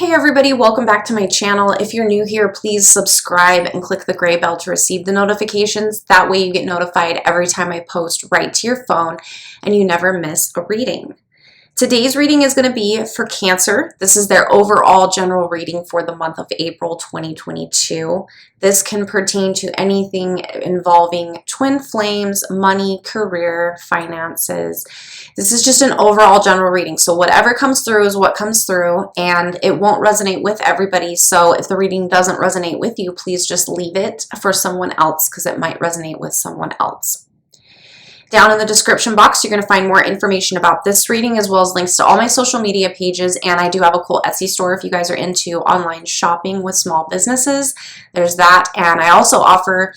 Hey everybody, welcome back to my channel. If you're new here, please subscribe and click the gray bell to receive the notifications. That way you get notified every time I post right to your phone and you never miss a reading. Today's reading is going to be for Cancer. This is their overall general reading for the month of April 2022. This can pertain to anything involving twin flames, money, career, finances. This is just an overall general reading. So whatever comes through is what comes through, and it won't resonate with everybody. So if the reading doesn't resonate with you, please just leave it for someone else because it might resonate with someone else. Down in the description box, you're going to find more information about this reading as well as links to all my social media pages, and I do have a cool Etsy store if you guys are into online shopping with small businesses. There's that, and I also offer,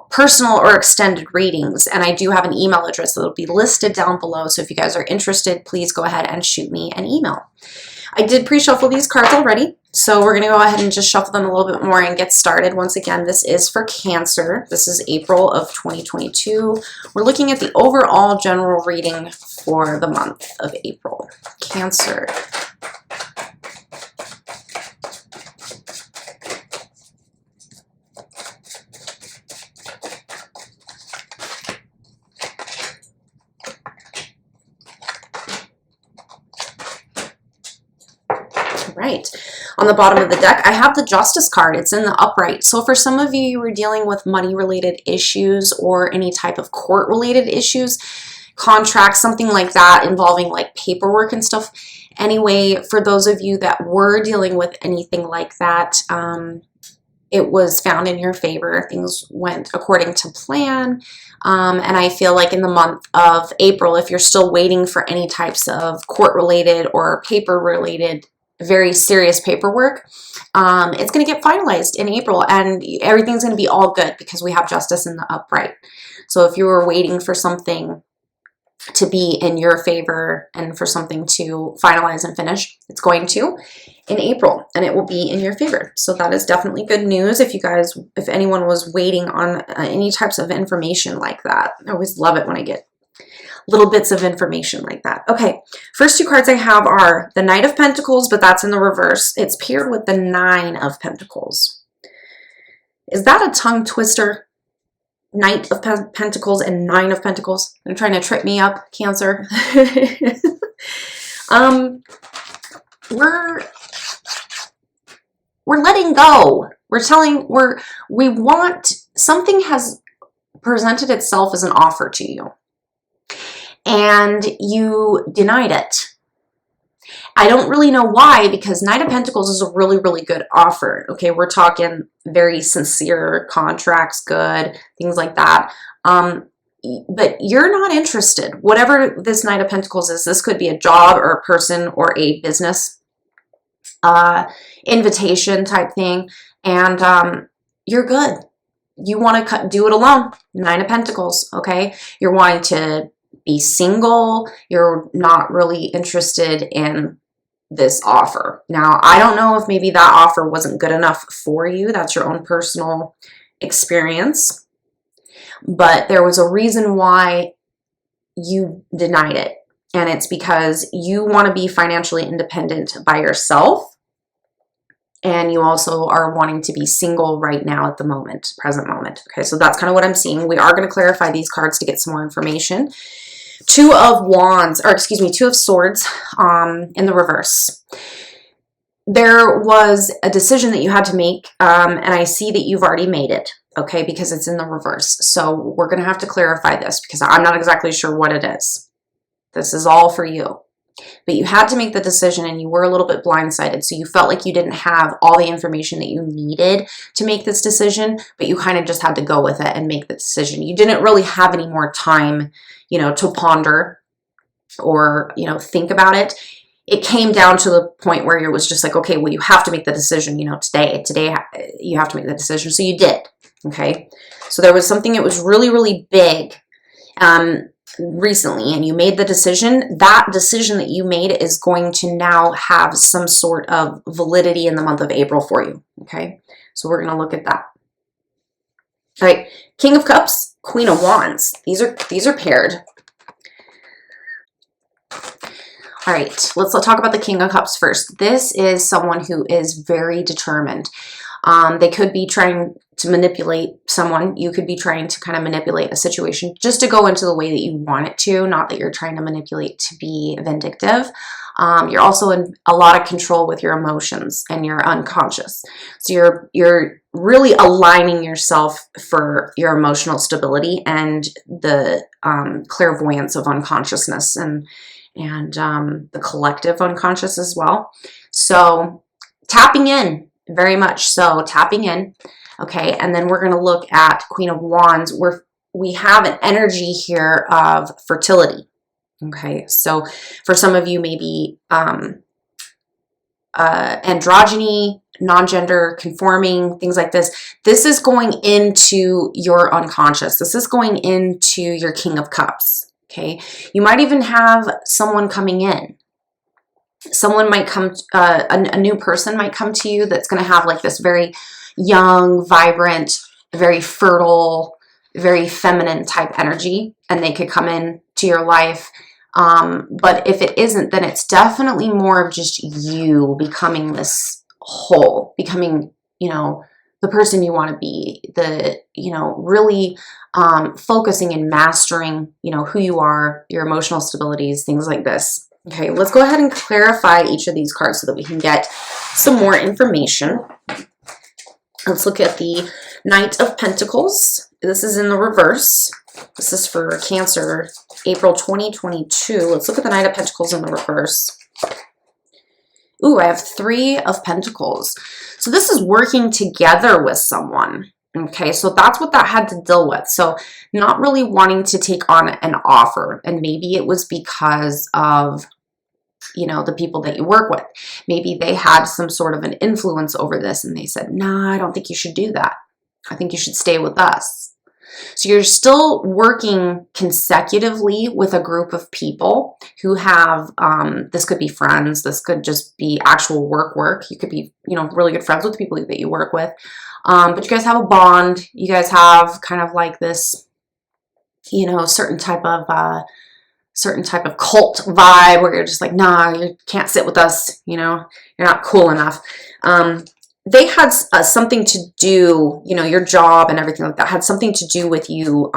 personal or extended readings, and I do have an email address that will be listed down below, so if you guys are interested, please go ahead and shoot me an email. I did pre-shuffle these cards already, so we're going to go ahead and just shuffle them a little bit more and get started. Once again, this is for Cancer. This is April of 2022. We're looking at the overall general reading for the month of April. Cancer. Right. On the bottom of the deck, I have the Justice card. It's in the upright. So for some of you, you were dealing with money-related issues or any type of court-related issues, contracts, something like that involving like paperwork and stuff. Anyway, for those of you that were dealing with anything like that, it was found in your favor. Things went according to plan. And I feel like in the month of April, if you're still waiting for any types of court-related or paper-related very serious paperwork, it's going to get finalized in April, and everything's going to be all good because we have Justice in the upright. So if you were waiting for something to be in your favor and for something to finalize and finish, it's going to in April, and it will be in your favor. So that is definitely good news if anyone was waiting on any types of information like that. I always love it when I get little bits of information like that. Okay, first two cards I have are the Knight of Pentacles, but that's in the reverse. It's paired with the Nine of Pentacles. Is that a tongue twister? Knight of Pentacles and Nine of Pentacles. They're trying to trip me up, Cancer. We're letting go. We want, something has presented itself as an offer to you, and you denied it. I don't really know why, because Knight of Pentacles is a really, really good offer. Okay, we're talking very sincere contracts, good, things like that. But you're not interested. Whatever this Knight of Pentacles is, this could be a job or a person or a business invitation type thing, and you're good. You want to do it alone. Nine of Pentacles, okay? You're wanting to be single. You're not really interested in this offer. Now, I don't know if maybe that offer wasn't good enough for you. That's your own personal experience. But there was a reason why you denied it. And it's because you want to be financially independent by yourself. And you also are wanting to be single right now at the moment, present moment. Okay, so that's kind of what I'm seeing. We are going to clarify these cards to get some more information. Two of Swords in the reverse. There was a decision that you had to make, and I see that you've already made it, okay, because it's in the reverse. So we're going to have to clarify this because I'm not exactly sure what it is. This is all for you. But you had to make the decision, and you were a little bit blindsided, so you felt like you didn't have all the information that you needed to make this decision, but you kind of just had to go with it and make the decision. You didn't really have any more time, to ponder or, think about it. It came down to the point where it was just like, okay, well, you have to make the decision, today you have to make the decision. So you did, okay? So there was something that was really, really big, recently, and you made the decision. That decision that you made is going to now have some sort of validity in the month of April for you, okay? So we're going to look at that. All right, King of Cups, Queen of Wands. These are paired. All right, let's talk about the King of Cups first. This is someone who is very determined. They could be trying to manipulate someone. You could be trying to kind of manipulate a situation just to go into the way that you want it to, not that you're trying to manipulate to be vindictive. You're also in a lot of control with your emotions and your unconscious. So you're really aligning yourself for your emotional stability and the clairvoyance of unconsciousness and the collective unconscious as well. So tapping in, very much so, tapping in. Okay, and then we're going to look at Queen of Wands, where we have an energy here of fertility. Okay, so for some of you, maybe androgyny, non-gender conforming, things like this. This is going into your unconscious. This is going into your King of Cups. Okay, you might even have someone coming in. Someone might come, a new person might come to you that's going to have like this very young, vibrant, very fertile, very feminine type energy, and they could come in to your life. But if it isn't, then it's definitely more of just you becoming this whole, becoming, you know, the person you want to be, the, you know, really focusing and mastering, you know, who you are, your emotional stabilities, things like this. Okay, let's go ahead and clarify each of these cards so that we can get some more information. Let's look at the Knight of Pentacles. This is in the reverse. This is for Cancer, April 2022. Let's look at the Knight of Pentacles in the reverse. Ooh, I have Three of Pentacles. So this is working together with someone. Okay, so that's what that had to deal with. So not really wanting to take on an offer. And maybe it was because of, you know, the people that you work with. Maybe they had some sort of an influence over this and they said, nah, I don't think you should do that. I think you should stay with us. So you're still working consecutively with a group of people who have, this could be friends, this could just be actual work. You could be, you know, really good friends with the people that you work with. But you guys have a bond. You guys have kind of like this, you know, certain type of cult vibe where you're just like, nah, you can't sit with us. You know, you're not cool enough. They had something to do, you know, your job and everything like that had something to do with you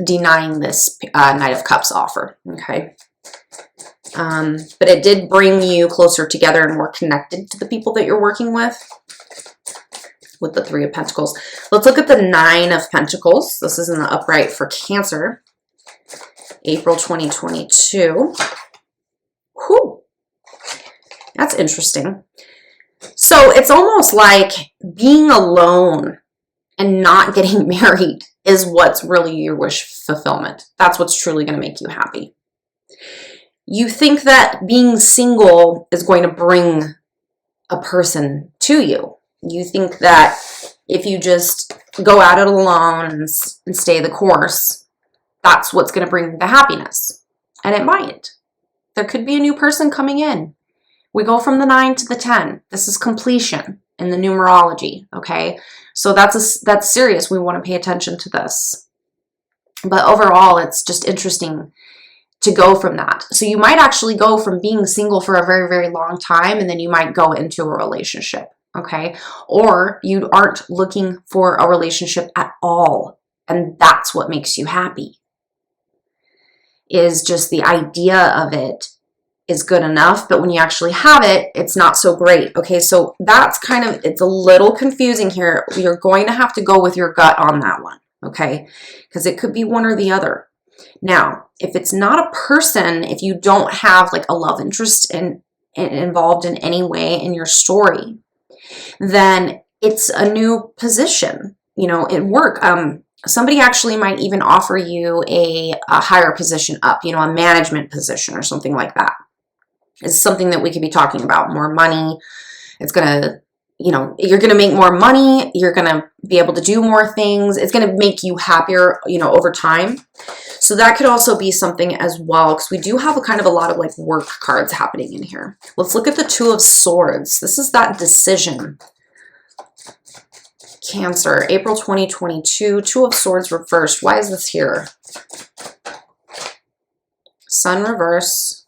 denying this Knight of Cups offer. Okay. But it did bring you closer together and more connected to the people that you're working with the Three of Pentacles. Let's look at the Nine of Pentacles. This is in the upright for Cancer, April 2022. Whew. That's interesting. So it's almost like being alone and not getting married is what's really your wish fulfillment. That's what's truly going to make you happy. You think that being single is going to bring a person to you. You think that if you just go at it alone and stay the course, that's what's going to bring the happiness. And it might. There could be a new person coming in. We go from the 9 to the 10. This is completion in the numerology, okay? So that's serious. We want to pay attention to this. But overall, it's just interesting to go from that. So you might actually go from being single for a very, very long time, and then you might go into a relationship, okay? Or you aren't looking for a relationship at all, and that's what makes you happy. Is just the idea of it is good enough, but when you actually have it, it's not so great. Okay, so that's kind of, it's a little confusing here. You're going to have to go with your gut on that one, okay? Because it could be one or the other. Now, if it's not a person, if you don't have like a love interest involved in any way in your story, then it's a new position, you know, in work. Somebody actually might even offer you a higher position up, you know, a management position or something like that. It's something that we could be talking about. More money. It's going to, you know, you're going to make more money. You're going to be able to do more things. It's going to make you happier, you know, over time. So that could also be something as well, because we do have a kind of a lot of like work cards happening in here. Let's look at the Two of Swords. This is that decision. Cancer, April 2022, Two of Swords reversed. Why is this here? Sun reverse.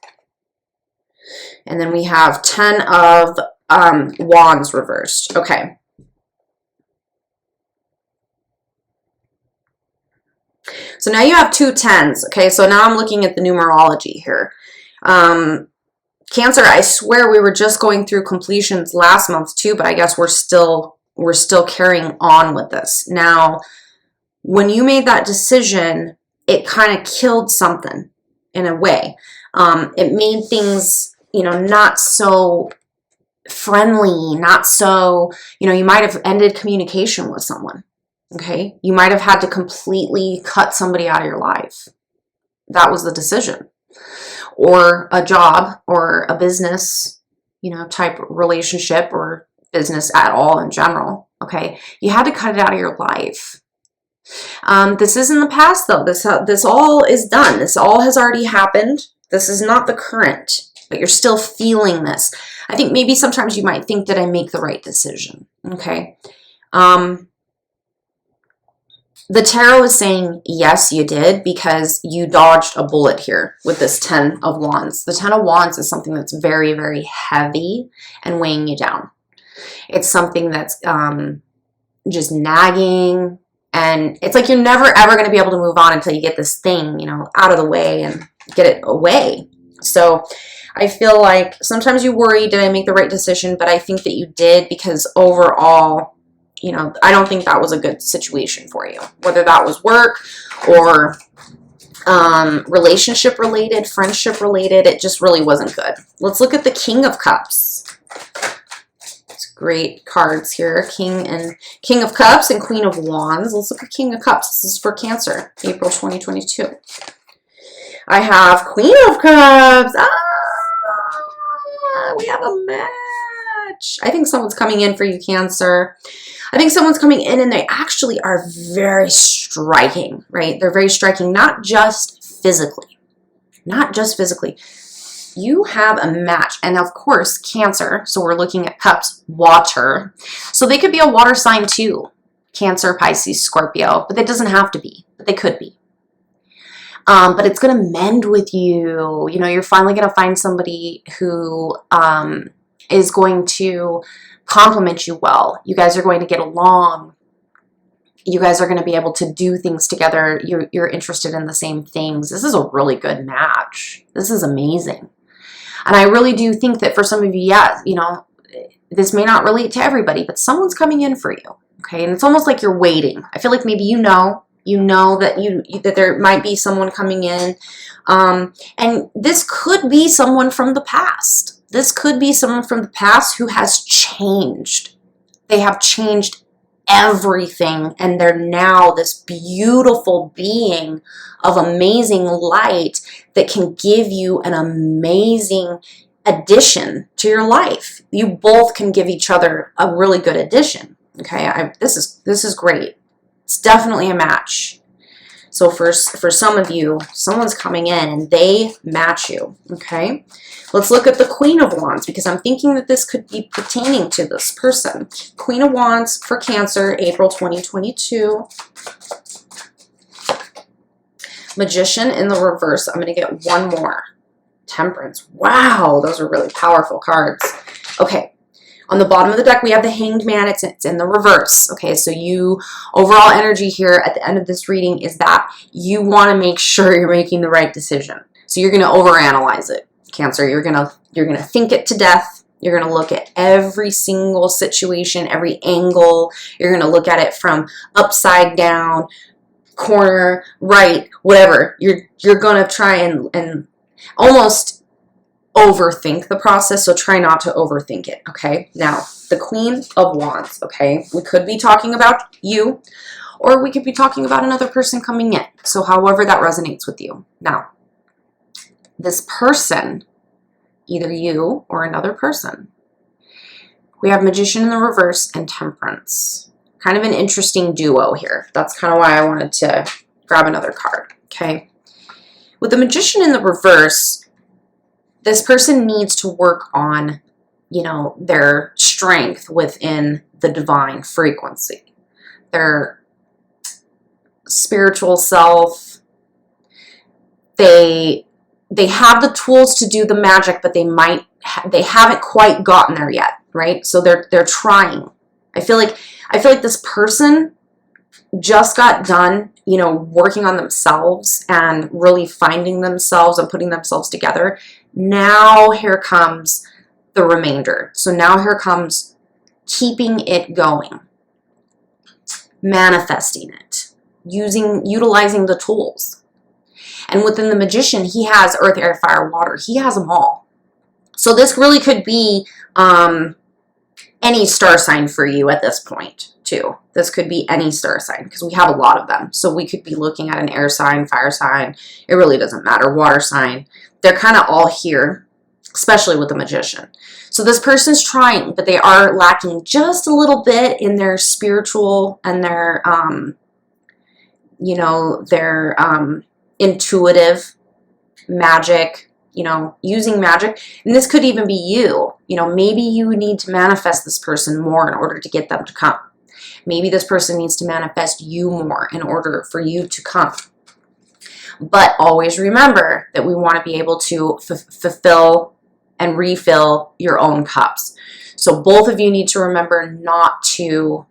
And then we have 10 of Wands reversed. Okay. So now you have 2 10s. Okay, so now I'm looking at the numerology here. Cancer, I swear we were just going through completions last month too, but I guess we're still carrying on with this. Now, when you made that decision, it kind of killed something in a way. It made things, you know, not so friendly, not so, you know, you might have ended communication with someone. Okay, you might have had to completely cut somebody out of your life. That was the decision. Or a job or a business, you know, type relationship or business at all in general. Okay, you had to cut it out of your life. This is in the past though. This all is done. This all has already happened. This is not the current, but you're still feeling this. I think maybe sometimes you might think, did I make the right decision? Okay. The tarot is saying, yes, you did, because you dodged a bullet here with this 10 of Wands. The 10 of Wands is something that's very, very heavy and weighing you down. It's something that's just nagging, and it's like you're never, ever going to be able to move on until you get this thing, you know, out of the way and get it away. So I feel like sometimes you worry, did I make the right decision? But I think that you did, because overall, you know, I don't think that was a good situation for you. Whether that was work or relationship related, friendship related, it just really wasn't good. Let's look at the King of Cups. It's great cards here. King of Cups and Queen of Wands. Let's look at King of Cups. This is for Cancer, April 2022. I have Queen of Cups. We have a match. I think someone's coming in for you, Cancer. I think someone's coming in and they actually are very striking, right? They're very striking, not just physically. Not just physically. You have a match. And of course, Cancer. So we're looking at cups, water. So they could be a water sign too. Cancer, Pisces, Scorpio. But it doesn't have to be. But they could be. But it's going to mend with you. You know, you're finally going to find somebody who is going to compliment you well. You guys are going to get along. You guys are going to be able to do things together. You're interested in the same things. This is a really good match. This is amazing. And I really do think that for some of you, yeah, you know, this may not relate to everybody, but someone's coming in for you. Okay. And it's almost like you're waiting. I feel like maybe you know that there might be someone coming in. And this could be someone from the past. This could be someone from the past who has changed. They have changed everything, and they're now this beautiful being of amazing light that can give you an amazing addition to your life. You both can give each other a really good addition. Okay, this is great. It's definitely a match. So for some of you, someone's coming in and they match you, okay? Let's look at the Queen of Wands, because I'm thinking that this could be pertaining to this person. Queen of Wands for Cancer, April 2022. Magician in the reverse. I'm going to get one more. Temperance. Wow, those are really powerful cards. Okay. On the bottom of the deck, we have the Hanged Man. It's in the reverse. Okay, so overall energy here at the end of this reading is that you want to make sure you're making the right decision. So you're going to overanalyze it, Cancer. You're going to think it to death. You're going to look at every single situation, every angle. You're going to look at it from upside down, corner, right, whatever. You're going to try and almost overthink the process, so try not to overthink it, okay? Now, the Queen of Wands, okay? We could be talking about you, or we could be talking about another person coming in, so however that resonates with you. Now, this person, either you or another person, we have Magician in the reverse and Temperance. Kind of an interesting duo here. That's kind of why I wanted to grab another card, okay? With the Magician in the reverse, this person needs to work on, you know, their strength within the divine frequency, their spiritual self. They they have the tools to do the magic, but they haven't quite gotten there yet, right? So they're trying. I feel like this person just got done, you know, working on themselves and really finding themselves and putting themselves together. Now here comes the remainder. So now here comes keeping it going, manifesting it, utilizing the tools. And within the magician, he has earth, air, fire, water. He has them all. So this really could be any star sign for you at this point, too. This could be any star sign because we have a lot of them. So we could be looking at an air sign, fire sign. It really doesn't matter. Water sign. They're kind of all here, especially with the magician. So this person's trying, but they are lacking just a little bit in their spiritual and their, you know, their intuitive magic, you know, using magic. And this could even be you. You know, maybe you need to manifest this person more in order to get them to come. Maybe this person needs to manifest you more in order for you to come. But always remember that we want to be able to fulfill and refill your own cups. So both of you need to remember not to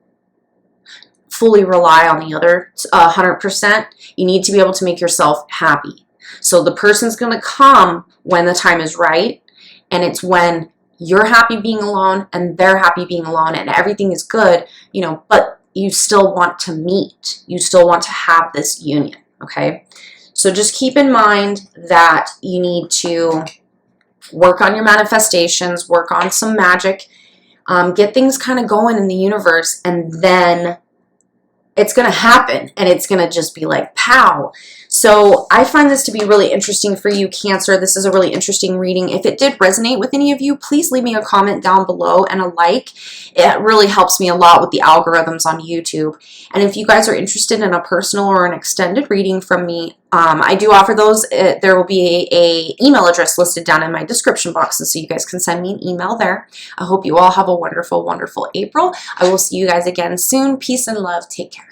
fully rely on the other 100%. You need to be able to make yourself happy. So the person's going to come when the time is right, and it's when you're happy being alone and they're happy being alone and everything is good, you know, but you still want to meet. You still want to have this union, okay? So just keep in mind that you need to work on your manifestations, work on some magic, get things kind of going in the universe, and then it's going to happen, and it's going to just be like, pow. So I find this to be really interesting for you, Cancer. This is a really interesting reading. If it did resonate with any of you, please leave me a comment down below and a like. It really helps me a lot with the algorithms on YouTube. And if you guys are interested in a personal or an extended reading from me, I do offer those. There will be a email address listed down in my description box, so you guys can send me an email there. I hope you all have a wonderful, wonderful April. I will see you guys again soon. Peace and love. Take care.